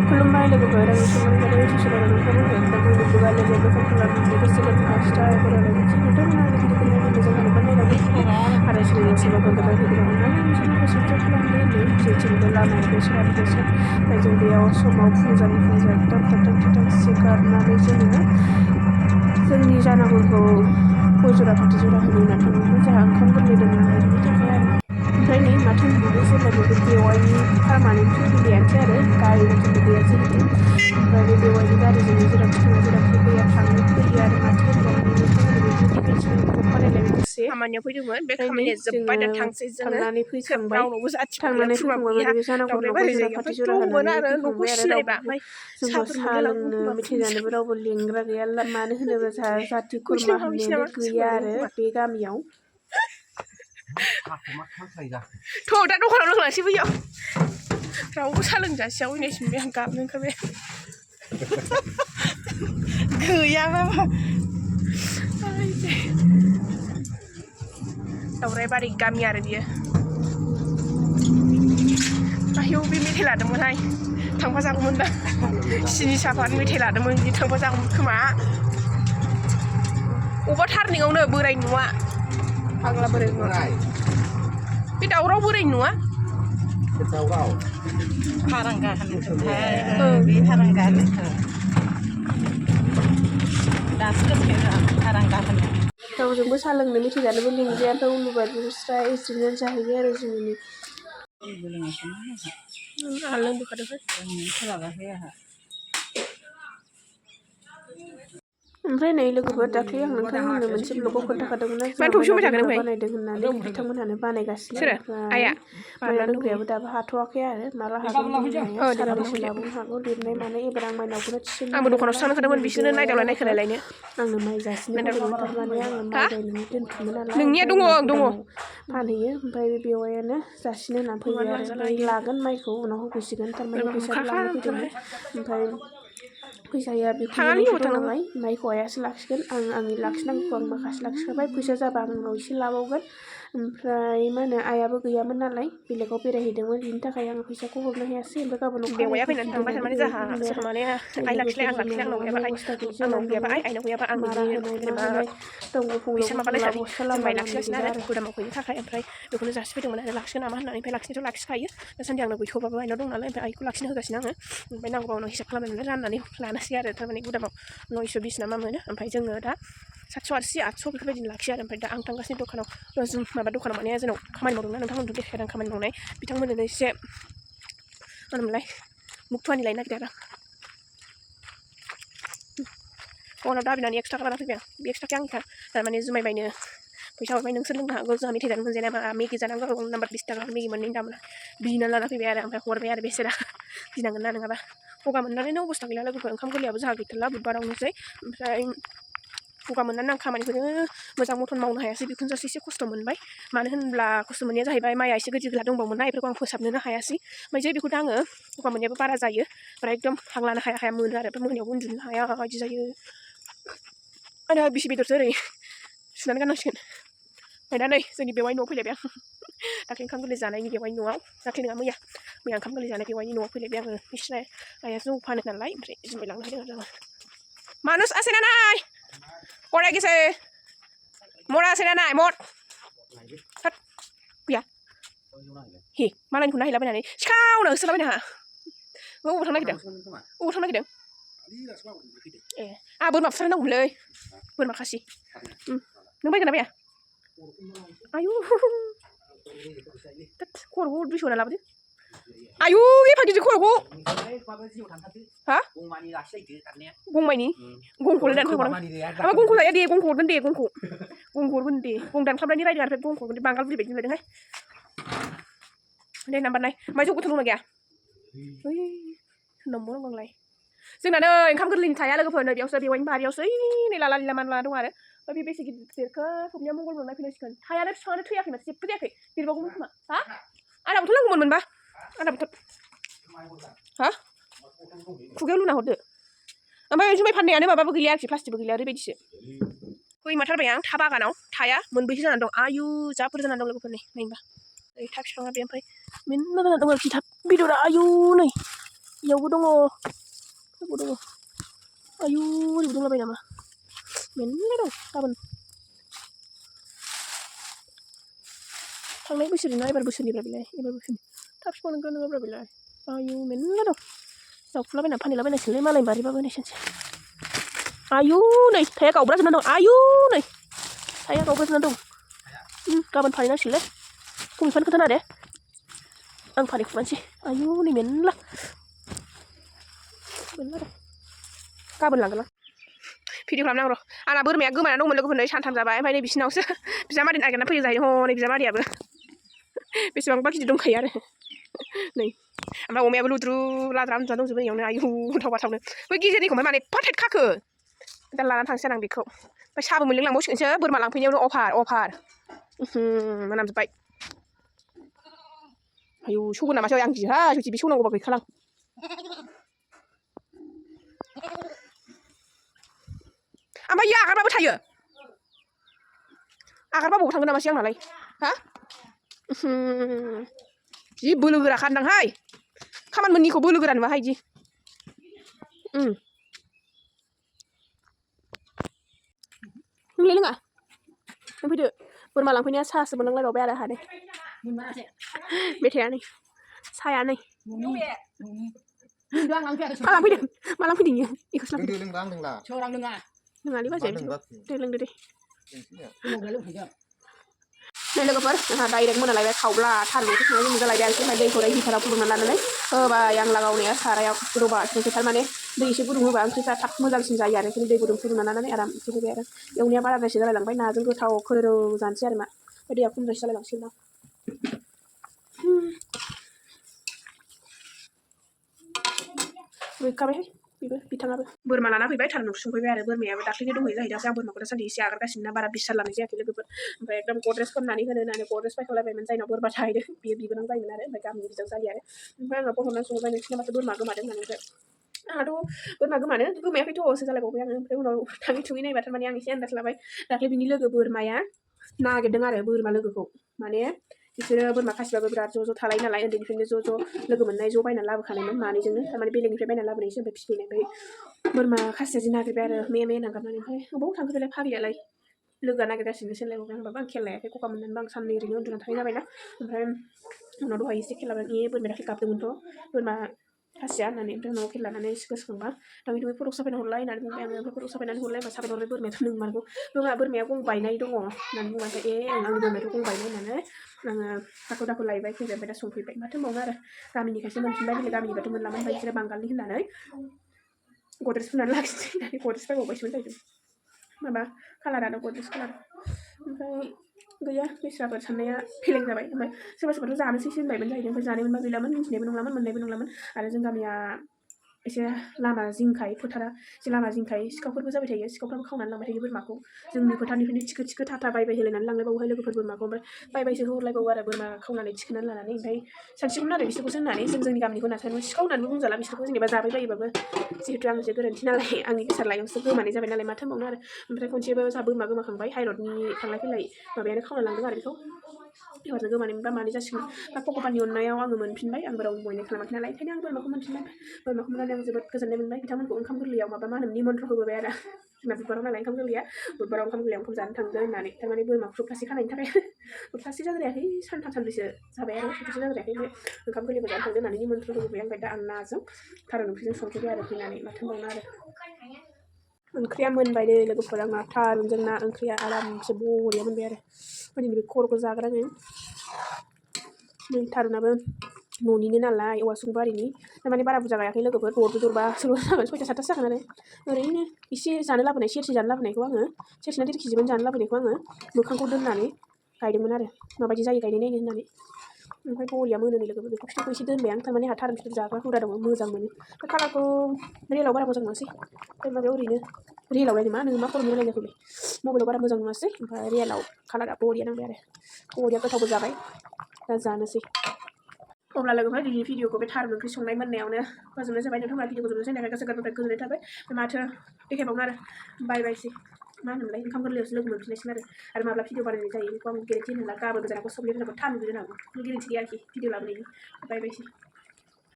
खुलुमबाय लोगोफोर आंनि सोमोन्दै सुसुराव नोंथांमोनखौ एकदम आंनि बुगाले बेफोर खालामनानै गोसो गोथार स्टार फरायनाय बिदि नोंथांमोना आंनि भिडिअखौ नायनो मोजां मोनोबा नायनानै आरो सोरनिबा सोरबाफोर गोदान भिडिअ मोननानै आंनि चेनेलखौ साबस्क्राइब खालामदो नै जेथिंबो लामाया बेसर ओमफ्राय जों बेयाव समाव फुजानि फुजा एकदम थाथां थिथां सिखारनानै जोंनि जानागुरुखौ गय जरा फाथै जरा होनो होनना थांदोंमोन जोंहा ओंखाम गोरलै दं नालाय बिनि थाखाय आरो ओमफ्राय नै माथो होनबावनो जेब्लाबो बे बेवाइनि पारमानेन्ट फेमिलियानोसै आरो गारि मथरबो गैया जिहेतु ओमफ्राय बे बेवाइनि गारिजोंनो जेरावखि थाङा जेरावखि फैया थाङो फैयो आरो माथो होनबावनो नोंथांमोना बेबायदि डिफेन्सनि ग्रुप बानायलायबाय दसे खामानियाव फैदोंमोन बे ओमफ्राय नै खामानिया जोब्बाय दा जोङो थांसै जोङो थांनानै फैखांबाय रावनावबो जाथिबो गैया थांनानै खुरमाबो फैखांबाय गैया माने बे दावराय जानागुरुनाव गय बारि जरा जायगायाव फाथै ओमफ्राय जरा दंमोन होनानै आरो न'खौ फैखांबाय आरो सिनायबा रावबो ओमफ्य जोंखौ साहाफोर साहा मोनलोंलांगौ लोंनो खोमा मेथाइ जानोबो रावबो लिंग्रा गैया मानो होनोबा जोंहा जाथि कुइसन खुरमा खालामनोसै होननायानो नामा गैया सोंलायगोन आरो खोमा बे गामियाव थ' दा दखानाव लोंलांसै बैयाव रावबो साहा लोंजासेयाव उनायसिमबाय आं गाबनो ओंखारबाय गैयाबाबा दावरायबारि गामि आरो बियो आयौ बे मेथाइ लादोंमोनहाय थांफा जागौमोन दा सिनि सापात मेथाइ लादोंमोन बिदि थांफा जागौमोन खोमा अबेबा टार्निंआवनो बोराय नुवा फाग्ला बोराय नुवा बे दावराव बोराय नुवा हारांगा बे हारांगा दासो गोसोखांदों हारांगा होनो रावजोंबो साहा लोंनो मेथाइ जानोबो लिंजाया ओमफ्राय उलुबारिनिफ्राय एसिडेन्ट जाहैयो आरो जोंनि आं लोंबोखादोंहाय ओमफ्राय नै लोगोफोर दाख्लै आं नोंथांमोननो मोनसे ब्लगाव खोन्थाखादोंमोन ना जोंहा मानो थौसोमबाय माइनाव थाखो नों दोनग्रा बै बानायदों होननानै बिथांमोनहानो बानायगासिनो सोरो ओमफ्राय आइया माइनाव बारनानै दोनग्रायाबो दंबावो दाबो हाथ'वाखै आरो माला हागोन बुंनो हाया दे गाबोन साननैसो लांफैदो लाबावनो हागौ लिरनाय मानाय एबार आं माइनावखौनो थिसननो आंबो हाया दखानावसो नालाय थांखादोंमोन जोंनि बिसोरनो बेवाइआ नायदावलाय लोगोफोर नायखोलायलायनो आंनो माइ जासिनो फैदोंमोन थारमाने आङो हा माइ गायनानै दोनथुमो नालाय नोंनिया ओमफ्राय दङ उनाव दङ गुदामाव फानहैयो ओमफ्राय बे बेवाइआनो जासिनो होननानै फैबाय आरो ओमफ्राय लागोन माइखौ उनाव होफैसिगोन थारमाने बोरैबा फैसाबो बुखाखा लांनो फैदोंमोन ओमफ्राय फैसाया बिखुनजोनावसो दं नालाय माइखौ आइयासो लाखिगोन आं आंनि लाखिनांगौखौ आं माखासे लाखिखाबाय फैसा जाबा आं उनाव एसे लाबावगोन ओमफ्राय मा होनो आइयाबो गैयामोन नालाय बेलेगाव बेरायहैदोंमोन बिनि थाखाय आं फैसाखौ हरनो हायासै ओमफ्राय गाबोन अखानायै बेवाइया फैनानै फैफिनगोन थांबाय होननानै थारमाने बेवाइया बुंबाय जोंहा आरो माने नै आइ लाखिलाय लोगोफोर आं जोंना लाखिलाय आंनाव न'आ गैयाबा न' आइ अबस्था गैयि आंनाव जानानै गैयाबा दङ आइनाव गैयाबा आं मारा बिदि होनाय मा जेनेबा होनाय दंग' फैसा फंलायावबो थांला माबालायथारो बस्था जों लामा माइ लामनो लाखिगासिनो गैला आरो गुदामाव फैनो थाखाय ओमफ्राय बेखौनो जासिफैदोंमोन आरो लाखिगोन नामा होननानै ओमफ्राय लाखिनायाथ' लाखिखायो दासान्दि आंनो गैथ'बाबो आइनाव दं नालाय ओमफ्राय आइखौ लाखिनो होगासिनो आङो ओमफ्राय नांगौबा उनाव हिसाब खालामनानै राननानै लानोसै आरो थारमाने गुदामाव 920 ना मा मोनो ओमफ्राय जोङो दा 780 800 बेफोरबायदिनो लाखियो आरो ओमफ्राय दा आं थांगासिनो दखानाव जों माबा दखानाव माने जोंनाव खामानि मावदोंना नोंथांमोनथ' देखायदों खामानि मावनाय बिथांमोननो एसे मा होनोमोनलाय मुग थुवानि लायनो नागिरदों आरो फनाव दाबिनानै 1 थाखा लाना फैबाय आं बे 1 थाखाया आंनिखा थारमाने जुमाय बायनो फैसा हरबाय नोंसोर लोंनो हागौ जोंहा मेथाइ जानो मोनजाया नामा मेगि जानांगौ नाम्बार 20 थाखा मेगि मोननैनि दाम बिना लाना फैबाय आरो ओमफ्राय हरबाय आरो बेसेरा गिनांगोन ना नङाबा गगा मोननानैनो अबस्था गैला लोगोफोर ओंखाम गोरलैयाबो जोंहा गैथारला बुधबारावनोसै ओमफ्राय गगा मोननानै आं खामानिखौनो मोजां मथन मावनो हायासै बेखौनोसो एसे खस्थ' मोनबाय मानो होनब्ला खस्थ' मोननाया जाहैबाय माइआ एसे गोदिर गोला दंबावोमोन ना बेफोरखौ आं फोसाबनोनो हायासै ओमफ्राय जे बेखौ दा आङो गगा मोननायाबो बारा जायो ओमफ्राय एकदम हां लानो हाया हाया मोनो आरो ओमफ्राय मोनायावबो उन्दुनो हाया बिदि जायो आरो बिसि बेदरसो ओरै सुनानै गाननांसिगोन ओमफ्राय दा नै जोंनि बेवाइ न'आव फैलायबाय आं दाख्लै ओंखाम गोरलै जानायनि बेवाइ न'आव दाख्लै नङा मैया ओंखाम गोरलै जानाय बेवाइनि न'आव फैलायबाय आङो बिसिना आइया जौ फानो नालाय ओमफ्राय जुमाय लांनो फैदों आरो मानुस আছে ना नाय गराय गिसे मरा আছে ना नाय मद होद गैया हे मालायनिखौ नायहैलाबायनानै सिखावनो होसोलाबायनो आंहा अबाव थांनो नागिरदों अबाव थांनो नागिरदों ए आंहा बोरमा बुथारनांगौमोनलै बोरमा खासि नों बायगोन ना बाया आयु खर'खौ 200 होना लाबोदो आयु एफा गिदिर खर'खौ हा गंमानि गंखौलाय दानखांबाय आं गंखौ जाया दे गंखौ हरगोन दे गंखौ हरगोन दे गं दानखांनायनि रायदों आरो गंखौ हरगोन दे बांगाल बुरि बायदि नुलायदोंहाय दे नाम्बार नाय ओमफ्राय जौ गोथां दंना गैया ओइ सोरनाव मोनबावनांगौलाय जोंना नै ओंखाम गोरलैनि थाया लोगोफोर नै बेयावसो बेवाइनि बारियावसो ओइ नै लाला लिला मानला दं आरो ओमफ्राय बे बेसे गिदिर देरखो सबनिया मंगलबाराव नायफैनांसिगोन थायानो बिफाङानो थैयाखै माथो जेबो जायाखै देरबावगौमोन खोमा हा आधा बथल नांगौमोन मोनबा आधा बथल हा खुगायाव लुना हरदो ओमफ्राय जुमाय फाननायानो माबाबो गैला आरोखि प्लास्टिकबो गैला ओरैबायदिसो फैमारथारबाय आं था बागानाव थाया मोनबैसो जानानै दं आयु जा बुरजा जानानै दं लोगोफोरनि नायबा ओइ था बिफाङा बे ओमफ्राय मेरला जानानै दं आरोखि था बेदरा आयु नै इयावबो दङ आयु ओरैबो दंलाबायो नामा मेरला दं गाबोन थांनाय बोसोरनि ना एबार बोसोरनिब्रा बेलाय एबार बोसोरनि थाब बिफां नंगौ नङाब्रा बेलाय आयु मेरला दं जावखुलाबायना फानहैलाबायनांसिगोनलै मालायनि बारिबाबो नेसेनसै आयु नै थाया गावब्राजोबना दं आयु नै थाया गावब्राजोबना दं गाबोन फानहैनांसिगोनलै फुंनिफ्रायनो खोन्थाना दे आं फानहैखुमानोसै आयु नै मेरला दं गाबोन लांगोन आं भिडिअ खालामनांगौ र' आंना बोरमाया गोमाना दंमोन लोगोफोरनो सानथाम जाबाय ओमफ्राय नै बिसिनावसो बिजामादै नागिरना फैयो जाहैदों हनै बिजामादैयाबो बेसेबांबा गिदिर दंखायो आरो नै ओमफ्राय अमायाबो लुद्रु लाद्रा उन्दुना दंजोबो इयावनो आयु गोथाव बाथावनो बै गेजेरनिखौ माने एफा टाइट खाखो दा लानानै थांसै आं बेखौ ओमफ्राय साहाबो मोनलोंलांबावसिगोनसो बोरमा लांफैनायावनो अफार मोनामजोब्बाय आयु सौगोन नामासै आं गियोहाय सौथि बे सौनांगौबा गैखाला ओमफ्राय इयो आगारबाबो थायो आगारबाबो थांगोन नामासै आंनालाय हा जि बोलो गोरा खानदांहाय खामानि मोननिखौ बोलो गोरा नुवाहाय इदि नोंलाय लोङा नों फैदो बोरमा लांफैनाया साहासो मोनलांलायबावबाय आरो आंहा नै मेथाइआ नै साहाया नै मा लांफैदों इयो बेखौसो लांफैदों लोङालै बाजै दे लोंदो दे नै लोगोफोर जोंहा डाइरेक्ट मोनालायबाय खावब्ला थारुनखौ संनानै मोनजालायबाय आरोखि ओमफ्राय दैखौ हिटाराव फुदुंना लानानै होबाय आं लागावनाया सारायाव गोदौबासो थारमाने दै एसे गुदुं होबा ओंख्रिफ्रा थाब मोजांसिन जायो आरो दै गुदुं फुदुंना लानानै आराम एसे होबाय आरो एवनाया बाराद्रायसो जालायलांबाय नाजों गोथाव खोरोरो जानोसै आरो मा ओमफ्राय दैया खमद्रायसो जालायलांसिगोन दां रुइखाबायहाय बेबो बिथाङाबो बोरमा लाना फैबाय थारुनखौ संफैबाय आरो बोरमायाबो दाख्लैनो दंहैयो जाहैदों आं बोरमाखौ दासान्दि एसे आगारगासिनो ना बारा बिस जालांनाय जायाखै लोगोफोर ओमफ्राय एकदम गद्रेज फोननानै होनो होननानै गद्रेज बायखांलायबायमोन जायनाव बोरमा थाहैदों बियो बिबोनां जायोमोन आरो ओमफ्राय गामिनि बिजाव जालि आरो ओमफ्राय आङो फन हरनानै सोंबाय नोंसिना माथो बोरमा गोमादों होननानै ओमफ्राय आंहाथ' बोरमा गोमायाखैथ'सो जालायबावबाय आङो ओमफ्राय उनाव थाङै थुङै नायबा थारमाने आं एसे आन्दाज लाबाय दाख्लै बिनि लोगो बोरमाया नागिरदों आरो बोरमा लोगोखौ माने बिसोरो बोरमा खासिबाबो बिराद ज' ज' थालायो नालाय उन्दैनिफ्रायनो ज' लोगो मोननाय ज' बायनानै लाबोखानायमोन मानैजोंनो थारमाने बेलेगनिफ्राय बायनानै लाबोनायसो ओमफ्राय फिफैनाय ओमफ्राय बोरमा खासिया जि नागिरबाय आरो मे नागारनानै ओमफ्राय बबाव थांखो बेलाय फाग्लियालाय लोगोआ नागिरगासिनोसो होनलायबावबाय आं होनबाबो आं खेल लायाखै गगा मोननानैबो आं साननै ओरैनो उन्दुनानै थानाय जाबायना ओमफ्राय उनाव दहाय एसे खेल लाबाय बोरमाया दाख्लै गाबदोंमोनथ' बोरमा खासिया होननानै ओमफ्राय उनाव खेल लानानै गोसोखांबा दाङै दुङै फटक साफायना हरलाय होननानै बुंबाय आङो ओमफ्राय फटक साफायनानै हरलाय होनबा साफायना हरबाय बोरमायाथ' नोंमारगौ बोरमाया गं बायनाय दङ होननानै बुंबाय आंनि बोरमायाथ' गं बायनाय होननानै आङो हाखु दाखु लायबाय फैबाय ओमफ्राय दा संफैबाय माथो होनबावनो आरो गामिनिखायसो मोनफिनबाय बेलेग गामिनिबाथ' मोनलामोन ओमफ्राय बिसोरो बांगालनि होननानै गद्रेज फुनानै लाखिनोसै होननानै गद्रेज बायबावबायसोमोन जाहैदों माबा कालारानो गद्रेज कालार ओमफ्राय गैया बेस्राफोर साननाया फेलें जाबाय ओमफ्राय सोरबा सोरबाथ' जानोसैसो होनबायमोन जाहैदों ओमफ्राय जानो मोनबा गैलामोन मिन्थिनायबो नंलामोन मोननायबो नंलामोन आरो जों गामिया एसे लामा जिंखाय फोथारा एसे लामा जिंखाय सिखावफोरबो जाबाय थायो सिखावफ्राबो खावनानै लांबाय थायो बोरमाखौ जोंनि फोथारनिफ्रायनो थिखो थाथा बायबाय होलायनानै लांलायबावोहाय लोगोफोर बोरमाखौ ओमफ्राय बायबायसो हरलायबावो आरो बोरमा खावनानै थिखोनानै लानानै ओमफ्राय सानसिगौमोन आरो बिसोरखौसो होननानै जोंनि गामिनिखौ होनना सानोमोन सिखाव होननानैबो बुंजाला बिसोरखौ जेनेबा जाबाय बायोबाबो जिहेतु आंनिसो गोरोन्थि नालाय आंनि गोसार लायावसो गोमानाय जाबाय नालाय माथो होनबावनो आरो ओमफ्राय खनसेबो जोंहा बोरमा गोमाखांबाय हाइरडनि थांलाय फैलाय माबायानो खावना लांदों आरो बेखौ एबारजों गोमानाय मोनबा मानै जासिगोन दा भगबाननि अननायाव आङो मोनफिनबाय आंबो रावबो बयनाय खालामाखै नालाय ओंखायनो आं बोरमाखौ मोनफिनबाय बोरमाखौ मोननानै आं जोबोद गोजोननाय मोनबाय बिथांमोनखौ ओंखाम गोरलैयाव माबा मा होनो निमन्त्र होबोबाय आरो जोंना बुधबाराव नालाय ओंखाम गोरलैया बुधबाराव ओंखाम गोरलैयाव ओंखाम जानो थांदो होननानै थारमाने बोरमा सप्तासे खानायनि थाखाय सप्तासे जाद्रायाखै सानथाम सानब्रैसो जाबाय आरो सप्तासे जाद्रायाखै ओमफ्राय ओंखाम गोरलैबो जानो थांदो होननानै निमन्त्र होबोबाय ओमफ्राय दा आं नाजों थारुन ओंख्रिजों संफैबाय आरो फैनानै माथो होनबावनो आरो ओंख्रिया मोनबाय दे लोगोफोर आंना थारुनजों ना ओंख्रिया आरामसे बरिया मोनबाय आरो ओमफ्राय बे खर'खौ जाग्रा आङो नै थारुनाबो न'निनो नालाय औवासुं बारिनि थारमाने बारा बुरजा गायाखै लोगोफोर दरब्रैसोल' जागोन 6ता 7तासो जागोन आरो ओरैनो एसे जानो लाबोनाय सेरसे जानो लाबोनायखौ आङो सेरसेना 1.5 केजिमोन जानो लाबोनायखौ आङो मोखांखौ दोननानै गायदोंमोन आरो माबायदि जायो गायनाय नायनो होननानै ओमफ्राय बरिया मोनो नै लोगोफोर बेखौ फिथाइखौ एसे दोनबाय आं थारमाने आंहा थारुन फिथाइ जाग्रा हुदा दङ मोजां मोनो ओमफ्राय कालारखौ रियेलाव बारा मोजां नुवासै ओमफ्राय माबायाव ओरैनो रियेलाव लायनो मा नोङो मा खर'नि रायलायनाय फैबाय मबाइलाव बारा मोजां नुवासै ओमफ्राय रियेलाव कालारा बरिया नांबाय आरो बरिया गोथावबो जाबाय दा जानोसै अब्ला लोगोफोर दिनैनि भिडिअखौ बे थारुन ओंख्रि संनाय मोननायावनो फोजोबनाय जाबाय नोंथांमोना भिडिअखौ जोबजासिम नायनायखाय गोसो गोरबोनिफ्राय गोजोननाय थाबाय माथो देखायबावनो आरो बाय बायसै मा होनोमोनलाय ओंखाम गोरलैयावसो लोगो मोनफिननायसिगोन आरो माब्ला भिडिअ बानायनाय जायो बेखौ आं गेरेन्थि होनो हाला गाबोन गोजानावखौ सबनिबो थाब नुगोन आं गेरेन्थि गैया आरोखि भिडिअ लाबोनायनि बाय बायसै